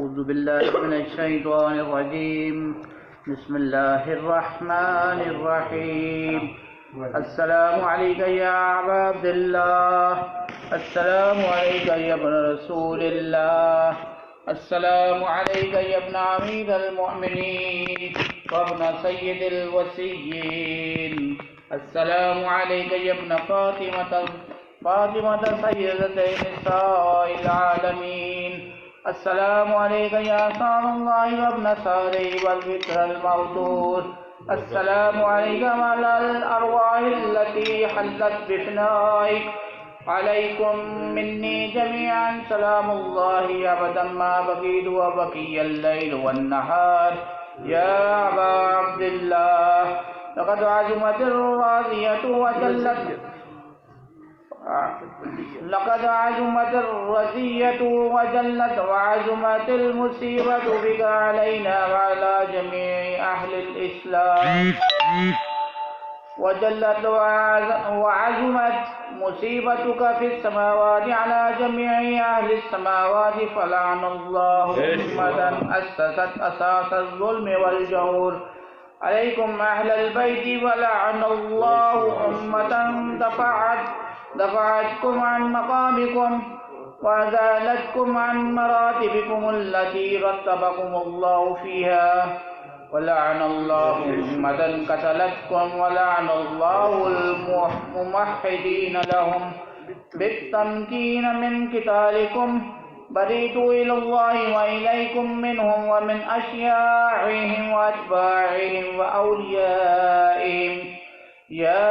अऊज़ु बिल्लाहि मिनश शैतानिर रजीम। बिस्मिल्लाहिर्रहमानिर्रहीम। अस्सलामु अलैका या अबा अब्दिल्लाह, अस्सलामु अलैका या इब्न रसूलिल्लाह, अस्सलामु अलैका या इब्न अमीरुल मुमिनीन व इब्न सय्यिदिल वसिय्यीन, अस्सलामु अलैका या इब्न फातिमा सय्यदतै निसाइल आलमीन, अस्सलामु अलैका या साल्लल्लाहु व इब्न सारी वल वित्रल मौदूद, अस्सलामु अलैका वअलल अरवाहिल्लती हल्लत बिफनाइक, अलैकुम मिन्नी जमीअन सलामुल्लाहि अबदन मा बक़ीतु व बक़ियल लैल वन नहार। या अबा अब्दिल्लाह, लक़द अज़मतिर राज़ियतु व जल्लत लक़द अज़मतिर रज़ियतु व जल्लत व अज़मतिल मुसीबतु बिका अलैना व अला जमीइ अहलिल इस्लाम व जल्लत व अज़मत मुसीबतुका फिस समावाति अला जमीइ अहलिस समावाति फलअनल्लाहु उम्मतन अस्ससत असासज़ ज़ुल्मि वल जौर अलैकुम अहलल बैति व लअनल्लाहु उम्मतन दफ़अतकुम अन मक़ामिकुम व अज़ालतकुम अन मरातिबिकुम अल्लती रत्तबकुमुल्लाहु फ़ीहा व लअनल्लाहु उम्मतन क़तलतकुम व लअनल्लाहुल मुमह्हिदीन लहुम बित्तमकीन मिन क़ितालिकुम बरीतु इलल्लाहि व इलैकुम मिनहुम व मिन अशियाइहिम व अतबाइहिम व औलियाइहिम। या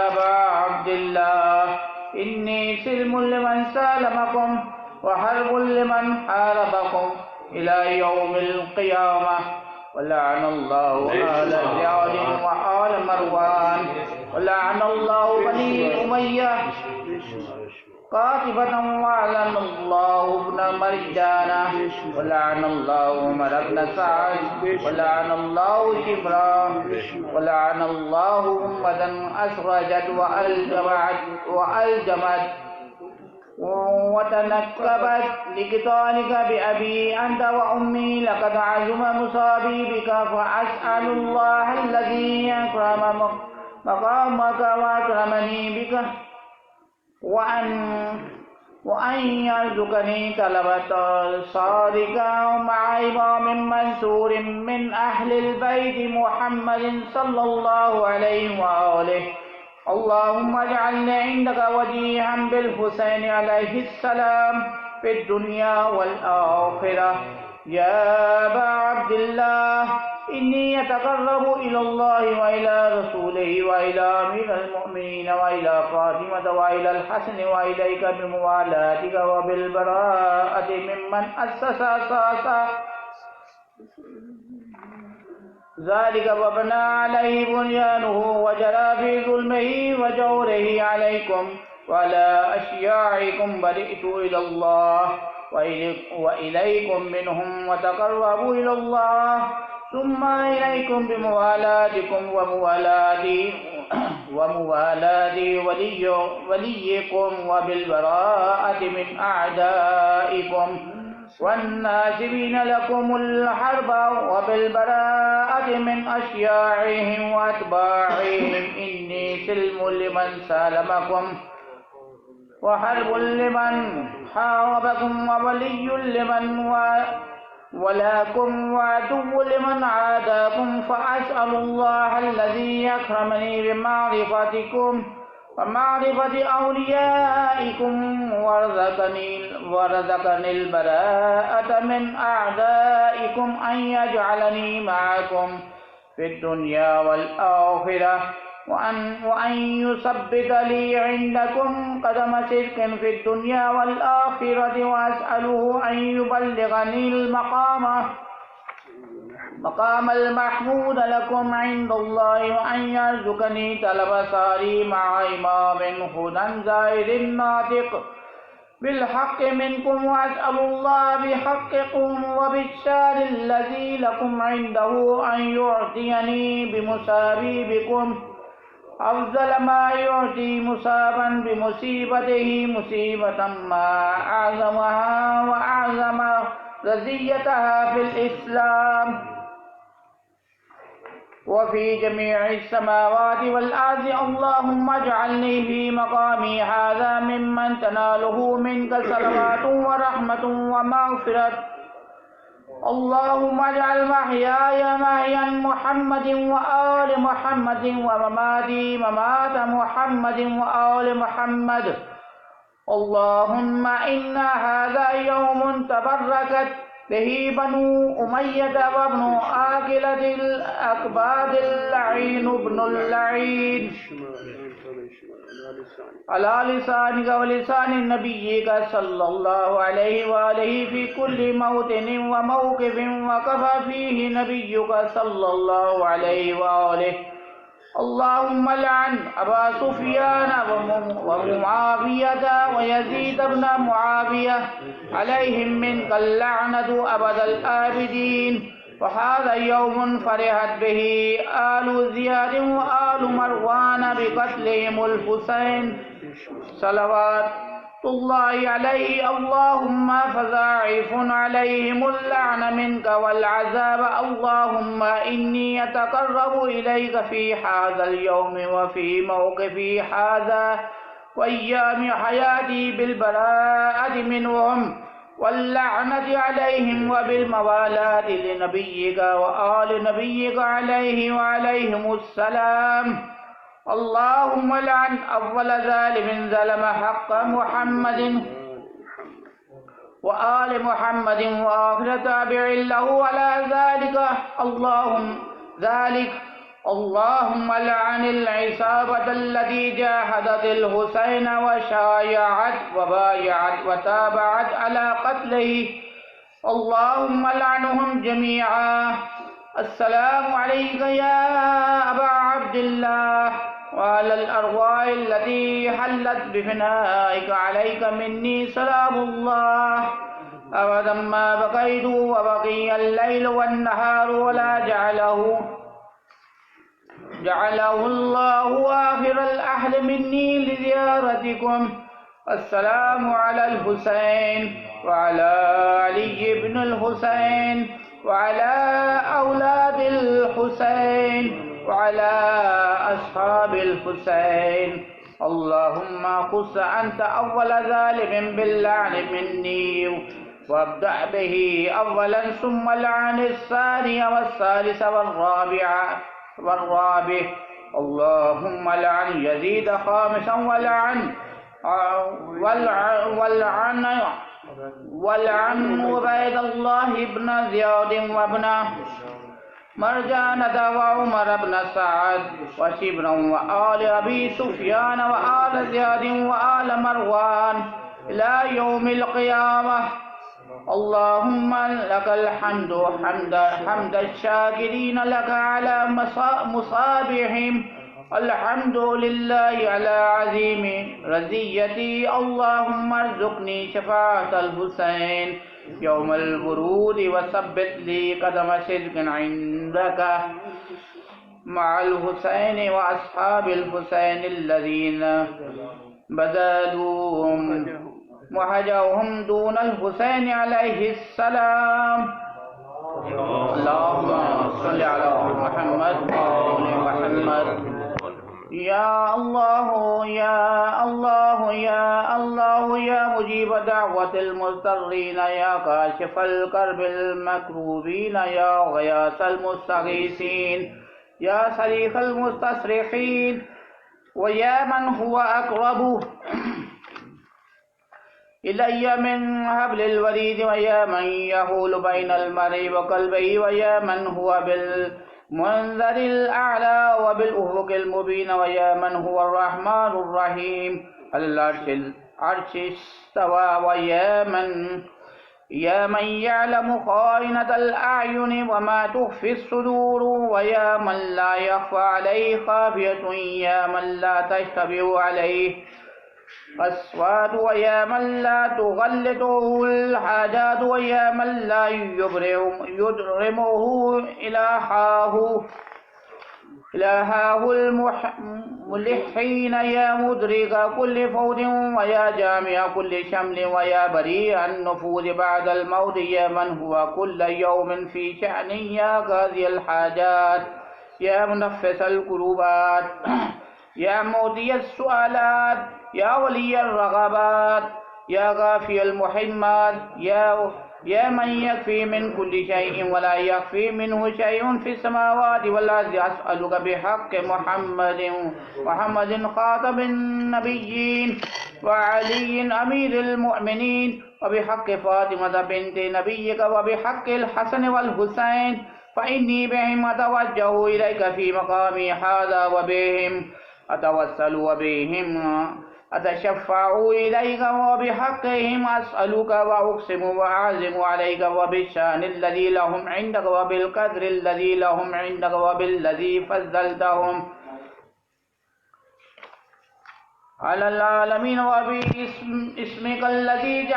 अबा अब्दिल्लाह, इन्नी सिल्मुन लिमन सालमकुम व हर्बुन लिमन हारबकुम इला यौमिल क़ियामह व लअनल्लाहु आला ज़ियाद व आल मरवान व लअनल्लाहु बनी उमय्या कातिबतन व लअनल्लाहु इब्न मरजाना व लअनल्लाहु उमर इब्न सअद व लअनल्लाहु शिमरान व लअनल्लाहु उम्मतन असरजत व अलजमत व तनक्कबत लिक़ितालिका बिअबी अंत व उम्मी लक़द अज़ुम मुसाबी बिका फ़अस्अलुल्लाह अल्लज़ी अक्रम मक़ामक व अक्रमनी बिका वअन यरज़ुक़नी तलबतल सादिक़ा मअ इमामिन मंसूरिन मिन अहलिल बैति मुहम्मदिन सल्लल्लाहु अलैहि व आलिहि। अल्लाहुम्मा अजअलनी इंदका वजीहन बिल हुसैन अलैहिस्सलाम फिद दुनिया वल आखिरह। या अबा अब्दिल्लाह, इन्नी अतक़र्रबु इलल्लाहि व इला रसूलिहि व इला अमीरिल मुमिनीन व इला फ़ातिमत व इलल हसन व इलैका बिमुवालातिका व बिल बराअति मिम्मन अस्ससा असासा ज़ालिका व बना अलैहि बुनियानुहु व जरा फ़ी ज़ुल्मिहि व जौरिहि अलैकुम व अला अशियाइकुम बरीअतु इलल्लाह व इलैकुम मिनहुम व तक़र्रबु इलल्लाह सुम्मा इलैकुम बिमुवालातिकुम व मुवालाति वलिय्यिकुम व बिल बराअति मिन अअदाइकुम वन्नासिबीन लकुमुल हर्ब व बिल बराअति मिन अशियाइहिम व अतबाइहिम। इन्नी सिल्मुन लिमन सालमकुम व हर्बुन लिमन हारबकुम व वलिय्युन लिमन वलाकुम व अदुव्वुन लिमन आदाकुम फ़अस्अलुल्लाह अल्लज़ी अक्रमनी बिमारिफ़तिकुम व मारिफ़ति औलियाइकुम वरज़क़निल बराअत मिन अअदाइकुम अन यजअलनी मअकुम फ़िद दुनिया वल आखिरह व अन युसब्बित ली इंदकुम क़दम सिद्क़िन फ़िद दुनिया वल आखिरह व अस्अलुहु अन युबल्लिग़नील मक़ामल महमूद लकुम इंदल्लाहि व अन यरज़ुक़नी तलब सारी मअ इमामिन हुदन ज़ाहिरिन नातिक़ बिलहक़्क़ि मिनकुम व अस्अलुल्लाह बिहक़्क़िकुम व बिश्शारिल्लज़ी लकुम इंदहु अन युअतियनी बिमुसाबी बिकुम अफ़ज़ल मा युअती मुसाबन बिमुसीबतिही मुसीबतम मा अअज़महा व अअज़म रज़ियतहा फ़िल इस्लाम व फ़ी जमीഇ समावाति वल अर्ज़ि। अल्लाहुम्मा अजअलनी फ़ी मक़ामी हाज़ा मिम्मन तनालुहु मिनका सलवातुन व रहमतुन व मग़फ़िरत। अल्लाहुम्मा अजअल महयाय महया मुहम्मदिन व आलि मुहम्मदिन व ममाती ममात मुहम्मदिन व आलि मुहम्मद। अल्लाहुम्मा इन्ना हाज़ा यौमुन तबर्रकत बिही बनु उमय्यत व इब्नु आकिलतिल अकबादिल लईन इब्नुल लईन अला लिसानिका व लिसानि नबिय्यिका सल्लल्लाहु अलैहि व आलिहि फी कुल्ली मौतिन व मौक़िफ़िन व कफ़ा फ़ीहि नबिय्युका सल्लल्लाहु अलैहि व आलिहि। अल्लाहुम्मा लअन अबा सुफ़ियान व मुआवियत व यज़ीद इब्न मुआविया अलैहिम मिनकल लअनतु अबदल आबिदीन। व हाज़ा यौमुन फ़रिहत बिही आलु ज़ियाद व आलु मरवान बिक़त्लिहिमुल हुसैन सलवातुल्लाहि अलैहि। अल्लाहुम्मा फ़ज़ाइफ़ुन अलैहिमुल लअन मिनका वल अज़ाब। अल्लाहुम्मा इन्नी अतक़र्रबु इलैका फ़ी हाज़ल यौमि व फ़ी मौक़िफ़ी हाज़ा व अय्यामि हयाती बिल बराअति मिनहुम वल्लअनति अलैहिम व बिल मवालाति लिनबिय्यिका व आलि नबिय्यिका अलैहि व अलैहिमुस्सलाम। अल्लाहुम्मा लअन अव्वल ज़ालिमिन ज़लम हक़्क़ मुहम्मदिन व आलि मुहम्मदिन व आखिर ताबि'in लहु अला ज़ालिका। अल्लाहुम्मा लअनिल इसाबतल्लती जाहदतिल हुसैन व शायअत व बायअत व ताबअत अला क़त्लिही। अल्लाहुम्मा लअनहुम जमीआ। अस्सलामु अलैका या अबा अब्दिल्लाह व अलल अरवाहिल्लती हल्लत बिफ़िनाइका अलैका मिन्नी सलामुल्लाह अबदन मा बक़ैतु व बक़ियल लैलु वन नहारु व ला जअलहु अल्लाहु आखिरल अहद मिन्नी लिज़ियारतिकुम। अस्सलामु अलल हुसैन व अला अली इब्नुल हुसैन व अला औलादिल हुसैन व अला अस्हाबिल हुसैन। अल्लाहुम्मा खुस्स अंत अव्वल ज़ालिमिन बिल्लअन मिन्नी वब्दा बिही अव्वलन सुम्मा लअनिस सानिय वस्सालिस वर्राबिअ। अल्लाहुम्मा लअन यज़ीद खामिसन वलअन उबैदल्लाह इब्न ज़ियाद व इब्न मरजानत व उमर इब्न सअद व शिब्रन व आल अबी सुफ़यान व आल ज़ियाद व आल मरवान इला यौमिल क़ियामह। अल्लाहुम्मा लकल हम्दु हम्दश शाकिरीन लका अला मुसाबिहिम। अल्हम्दुलिल्लाहि अला अज़ीमि रज़ियती। अल्लाहुम्मा अर्ज़ुक़नी शफ़ाअतल हुसैन यौमल वुरूदि व सब्बित ली क़दम सिद्क़िन इंदका मअल हुसैन व अस्हाबिल हुसैन अल्लज़ीना बज़लूहुम वहजहुम दूनल हुसैन अलैहिस्सलाम। अल्लाहुम्मा सल्लि अला मुहम्मद व आलि मुहम्मद। या अल्लाह या अल्लाह या अल्लाह या मुजीब दावतिल मुस्तग़ीन या काशिफल कर्बिल मकरूबीन या गयासल मुस्तगीसीन या सरीखल मुस्तस्रिखीन व या मन हुवा अक़रबु इलय्या मिन हब्लिल वरीद व या मन यहूलु बैनल मर्इ व क़ल्बिही व या मन हुवा बिल मुनज़रिल अअला व बिल उफ़ुक़िल मुबीन व या मन हुवा अर्रहमानुर रहीम अलल अर्शि इस्तवा व या मन यअलमु ख़ाइनतल अ'युनि व मा तुख़फ़िस सुदूर व या मन ला यख़फ़ा अलैहि ख़ाफ़ियतुन या मन ला तश्तबिहु अलैहि अस्वात व या मन ला तुग़ल्लितुहुल हाजात व या मन ला युद्रिमुहु इलाहाहु إلهه الملحين يا مدرك كل فوز ويا جامع كل شمل ويا بريء النفوذ بعد الموت يا من هو كل يوم في شأن يا قاضي الحاجات يا منفس الكروبات يا مودي السؤالات يا ولي الرغبات يا غافي المحمات يا من يكفي من كل شيء ولا يخفي منه شيء في السماوات والأرض أسألك بحق محمد خاتم النبيين وعلي أمير المؤمنين وبحق فاطمة بنت نبيك وبحق الحسن والحسين فإني بهم أتوجه إليك في مقامي هذا وبهم أتوسل وبهم أتشفع إليك وبحقهم أسألك وأقسم وأعزم عليك وبالشأن الذي لهم عندك وبالقدر الذي لهم عندك وبالذي فضلتهم على العالمين وباسمك الذي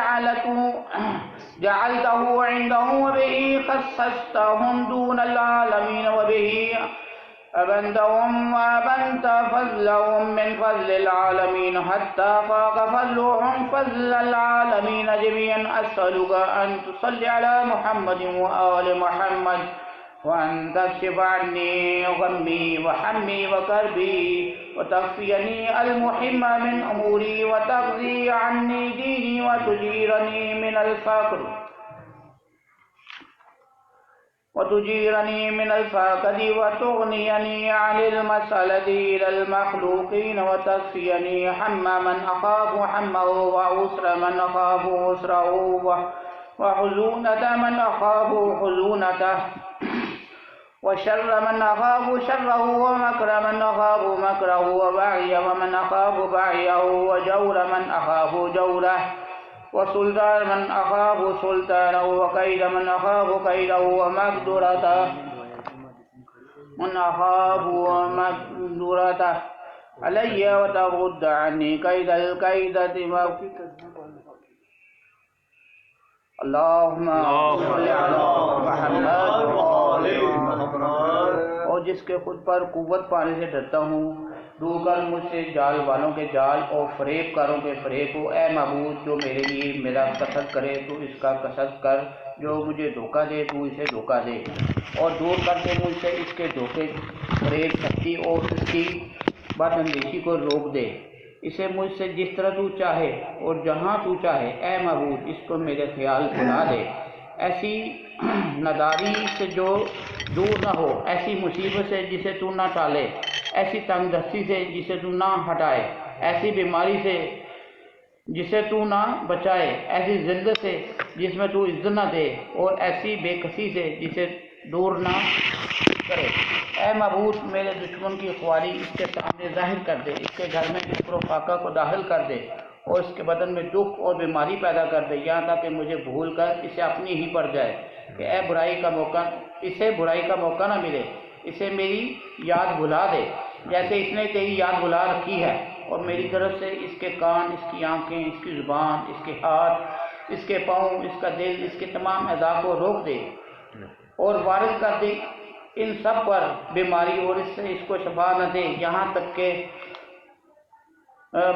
جعلته عندهم وبه خصصتهم دون العالمين وبه أبنتهم وأبنت فضلهم من فضل العالمين حتى فاق فضلهم فضل العالمين جميعا أسألك أن تصلي على محمد وآل محمد وأن تكشف عني غمي وحمي وكربي وتكفيني المحم من أموري وتقضي عني ديني وتجيرني من الفقد وتغنيني عن المسألة إلى المخلوقين وتكفيني هم من أخاف حمه وأسر من أخاف أسره وحزونة من أخاف حزونته وشر من أخاف شره ومكر من أخاف مكره وبغي ومن أخاف بغيه وجور من أخاف جوره وسلطان من أخاف سلطانه وكيد من أخاف كيده ومقدرته من أخاف ومقدرته علي وترد عني كيد الكيدة اللهم صل على محمद। और जिसके खुद पर कुव्वत पाने से डरता हूँ, दूर कर मुझसे जाल वालों के जाल और फरेबकारों के फरेब को। ए महबूद, जो मेरे लिए मेरा कसद करे तो इसका कसद कर, जो मुझे धोखा दे तू इसे धोखा दे, और दूर कर दे मुझसे इसके धोखे फरेब शक्ति और इसकी बदअंदेशी को रोक दे। इसे मुझसे जिस तरह तू चाहे और जहाँ तू चाहे ए महबूद इसको मेरे ख्याल बुला दे। ऐसी नदारी से जो दूर न हो, ऐसी मुसीबत से जिसे तू ना टाले, ऐसी तंगदस्ती से जिसे तू ना हटाए, ऐसी बीमारी से जिसे तू ना बचाए, ऐसी जिल्लत से जिसमें तू इज्जत ना दे, और ऐसी बेकसी से जिसे दूर ना करे। ऐ महबूद, मेरे दुश्मन की ख्वारी इसके सामने जाहिर कर दे, इसके घर में जिक्र फाका को दाखिल कर दे और इसके बदन में दुख और बीमारी पैदा कर दे, यहाँ तक कि मुझे भूल कर इसे अपनी ही पड़ जाए कि इसे बुराई का मौका ना मिले, इसे मेरी याद भुला दे जैसे इसने तेरी याद भुला रखी है, और मेरी तरफ से इसके कान, इसकी आंखें, इसकी जुबान, इसके हाथ, इसके पाँव, इसका दिल, इसके तमाम अज़ा को रोक दे और वारिद कर दे इन सब पर बीमारी, और इससे इसको शफा न दे, यहाँ तक के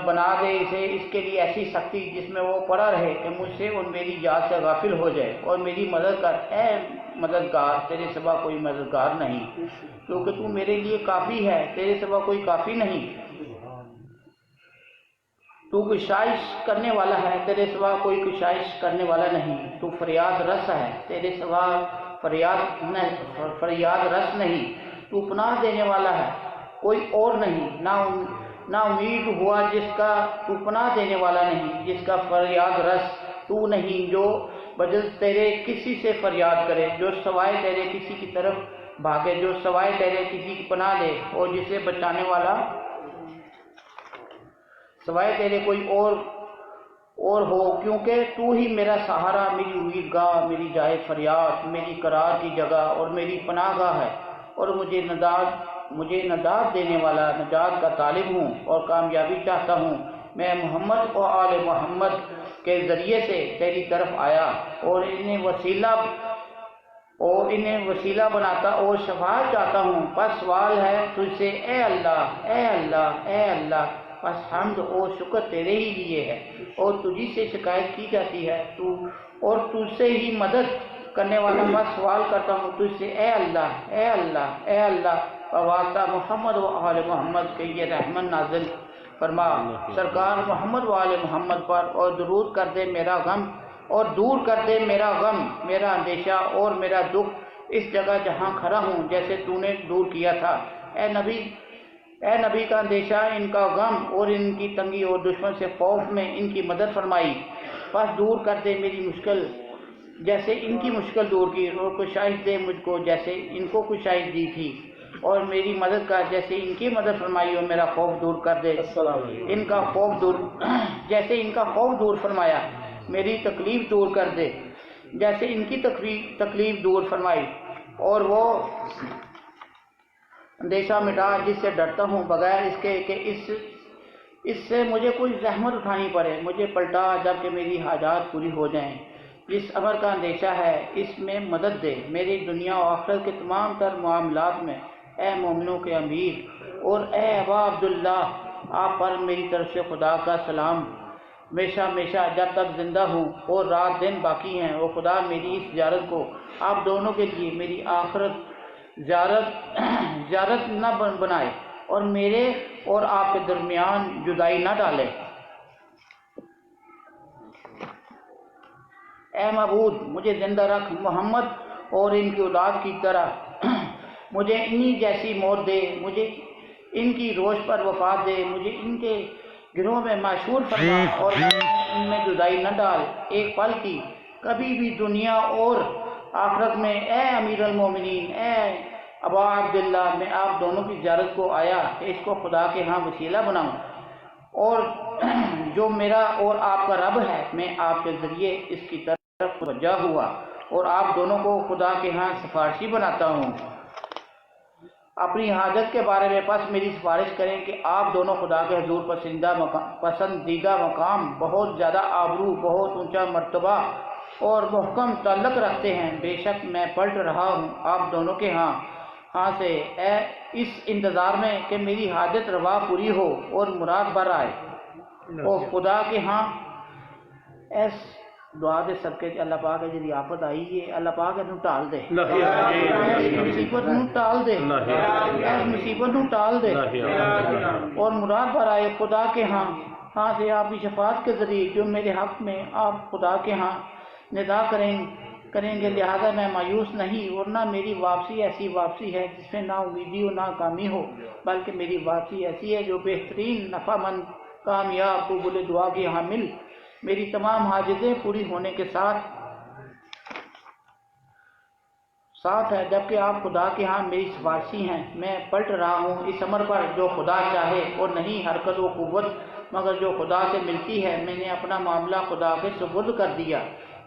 बना दे इसे इसके लिए ऐसी शक्ति जिसमें वो पड़ा रहे कि मुझसे और मेरी याद से गाफिल हो जाए, और मेरी मदद कर। ऐ मददगार, तेरे सिवा कोई मददगार नहीं, क्योंकि तू मेरे लिए काफ़ी है, तेरे सिवा कोई काफ़ी नहीं। तू कुशाइश करने वाला है, तेरे सिवा कोई कुशाइश करने वाला नहीं। तू फरियाद रस है, तेरे सिवा फरियाद रस नहीं। तू पनाह देने वाला है, कोई और नहीं। ना उम्मीद हुआ जिसका तू पनाह देने वाला नहीं, जिसका फरियाद रस तू नहीं, जो बदल तेरे किसी से फरियाद करे, जो सवाए तेरे किसी की तरफ भागे, जो सवाए तेरे किसी की पनाह ले, और जिसे बचाने वाला सवाए तेरे कोई और हो, क्योंकि तू ही मेरा सहारा, मेरी उम्मीदगाह, मेरी जाए फरियाद, मेरी करार की जगह और मेरी पनाहगाह है। और मुझे नजात देने वाला, नजात का तालिब हूँ और कामयाबी चाहता हूँ। मैं मोहम्मद और आले मोहम्मद के ज़रिए से तेरी तरफ आया और इन्हें वसीला और इन्हें वसीला बनाता और शफाअत चाहता हूँ। बस सवाल है तुझसे ए अल्लाह, ए अल्लाह, ए अल्लाह। बस हम्द और शुक्र तेरे ही लिए है और तुझी से शिकायत की जाती है तू और तुझसे ही मदद करने वाला। बस सवाल करता हूँ तुझसे ए अल्लाह, ए अल्लाह, ए अल्लाह। वास्ता मोहम्मद व आले मोहम्मद के ये रहमत नाजिल फरमा सरकार मोहम्मद व आले मोहम्मद पर और दरूद कर दे मेरा गम और दूर कर दे मेरा गम, मेरा अंदेशा और मेरा दुख इस जगह जहाँ खड़ा हूँ जैसे तूने दूर किया था। ए नबी का अंदेशा, इनका गम और इनकी तंगी और दुश्मन से खौफ में इनकी मदद फरमाई। बस दूर कर दे मेरी मुश्किल जैसे इनकी मुश्किल दूर की और कुशाइश दे मुझको जैसे इनको कुशाइश दी थी और मेरी मदद कर जैसे इनकी मदद फरमाई और मेरा खौफ दूर कर दे इनका खौफ दूर जैसे इनका खौफ दूर फरमाया। मेरी तकलीफ दूर कर दे जैसे इनकी तकलीफ दूर फरमाई और वो अंदेशा मिटा जिससे डरता हूँ बगैर इसके कि इससे मुझे कोई जहमत उठानी पड़े। मुझे पलटा जबकि मेरी हाजात पूरी हो जाएं। जिस अमर का अंदेशा है इसमें मदद दे मेरी दुनिया और आखिरत के तमाम तर मामलात में। ए मोमिनों के अमीर और ए अबा अब्दुल्ला, आप पर मेरी तरफ से खुदा का सलाम हमेशा हमेशा जब तक जिंदा हूँ और रात दिन बाकी हैं। और खुदा मेरी इस ज़ियारत को आप दोनों के लिए मेरी आखिरत ज़ियारत न बनाए और मेरे और आपके दरमियान जुदाई न डाले। ए मबूद, मुझे जिंदा रख मोहम्मद और इनकी औलाद की तरह। मुझे इन्हीं जैसी मौत दे, मुझे इनकी रोश पर वफात दे, मुझे इनके गिरोह में मशहूर फरमा और इनमें जुदाई न डाल एक पल की कभी भी दुनिया और आखिरत में। ए अमीर अल मोमिनीन, ए अबा अब्दुल्ला, मैं आप दोनों की ज़ियारत को आया इसको खुदा के यहाँ वसीला बनाऊँ और जो मेरा और आपका रब है मैं आपके ज़रिए इसकी तरफ वजह हुआ और आप दोनों को खुदा के यहाँ सिफारशी बनाता हूँ। अपनी हाजत के बारे में बस मेरी सिफारिश करें कि आप दोनों खुदा के हजूर पसंदीदा मकाम, बहुत ज़्यादा आबरू, बहुत ऊंचा मर्तबा और मुहकम ताल्लुक़ रखते हैं। बेशक मैं पलट रहा हूँ आप दोनों के हाँ से इस इंतज़ार में कि मेरी हाजत रवा पूरी हो और मुराद बर आए और खुदा के हाँ ऐस दुआ दे सबके अल्लाह पाक है जी आफत आई है अल्लाह पाक इन्हू टाल दे मुसीबत नू टाल दे मुसीबत नू टाल दे और मुराद पर आए खुदा के हाँ से आपकी शफात के जरिए जो मेरे हक में आप खुदा के हाँ निदा करेंगे। लिहाजा मैं मायूस नहीं और ना मेरी वापसी ऐसी वापसी है जिसमें ना उम्मीदी हो ना कामी हो, बल्कि मेरी वापसी ऐसी है जो बेहतरीन नफ़ामंद कामयाब कबूल दुआ की हामिल मेरी तमाम हाजतें पूरी होने के साथ है। जबकि आप खुदा के यहाँ मेरी सिफारशी हैं। मैं पलट रहा हूँ इस अमर पर जो खुदा चाहे और नहीं हरकत व कुव्वत मगर जो खुदा से मिलती है। मैंने अपना मामला खुदा के सुपुर्द कर दिया।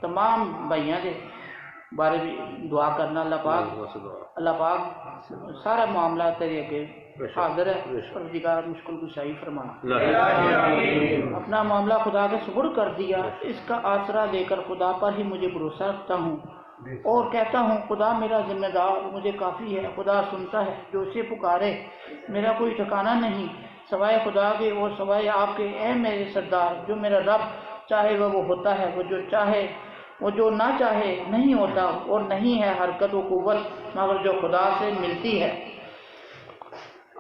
तमाम भाइयों के बारे में दुआ करना अल्लाह पाक सारा मामला तेरे अगे हाजिर है। परवरदिगार मुश्किल कुशाई फरमा। अपना मामला खुदा के सुपुर्द कर दिया। इसका आसरा लेकर खुदा पर ही मुझे भरोसा रखता हूँ और कहता हूँ खुदा मेरा जिम्मेदार मुझे काफ़ी है। खुदा सुनता है जो उसे पुकारे, मेरा कोई ठिकाना नहीं सवाए खुदा के और सवाए आपके। ए मेरे सरदार, जो मेरा रब चाहे वो होता है, वो जो चाहे वो जो ना चाहे नहीं होता और नहीं है हरकत व कुव्वत मगर जो खुदा से मिलती है।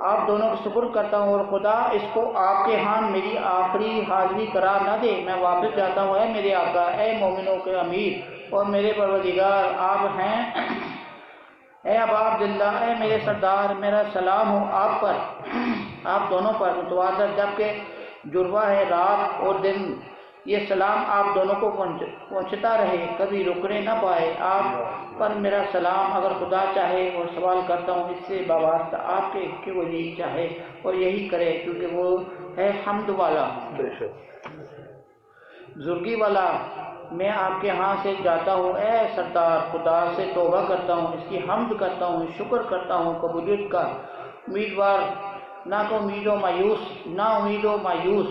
आप दोनों को सुपुर्द करता हूँ और खुदा इसको आपके यहाँ मेरी आखिरी हाजिरी करार न दे। मैं वापस जाता हूँ ए मेरे आका, ए मोमिनों के अमीर और मेरे परवरदिगार आप हैं। ए अबा अब्दुल्ला, ए मेरे सरदार, मेरा सलाम हो आप पर, आप दोनों पर मुतवाज़र जबकि जुर्वा है रात और दिन। ये सलाम आप दोनों को पहुँचता रहे, कभी रुकने न पाए। आप पर मेरा सलाम अगर खुदा चाहे और सवाल करता हूँ इससे बावास्ता आपके कि वो यही चाहे और यही करे क्योंकि वो है हम्द वाला बुजुर्गी वाला। मैं आपके यहाँ से जाता हूँ ए सरदार, खुदा से तौबा करता हूँ, इसकी हम्द करता हूँ, शुक्र करता हूँ कबूलियत का। उम्मीदवार ना को उम्मीदों मायूस, ना उम्मीदों मायूस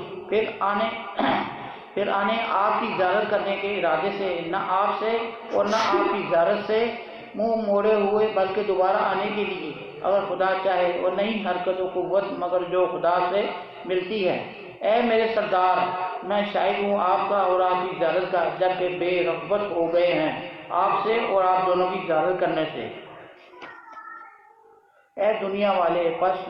फिर आने आपकी ज़ियारत करने के इरादे से, न आपसे और न आपकी ज़ियारत से मुंह मोड़े हुए बल्कि दोबारा आने के लिए, अगर खुदा चाहे, और नहीं हरकत व कुव्वत मगर जो खुदा से मिलती है। ऐ मेरे सरदार, मैं शाहिद हूँ आपका और आपकी ज़ियारत का, जबकि बेरग़बत हो गए हैं आपसे और आप दोनों की ज़ियारत करने से। ऐ दुनिया वाले, बस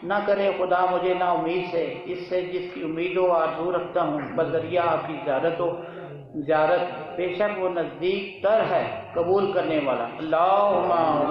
न करे खुदा मुझे ना उम्मीद से, इससे जिसकी उम्मीद हो आरज़ू रखता हूँ, बज़रिया आपकी ज़ियारत बेशक वो नज़दीक तर है कबूल करने वाला। अल्लाहुम्मा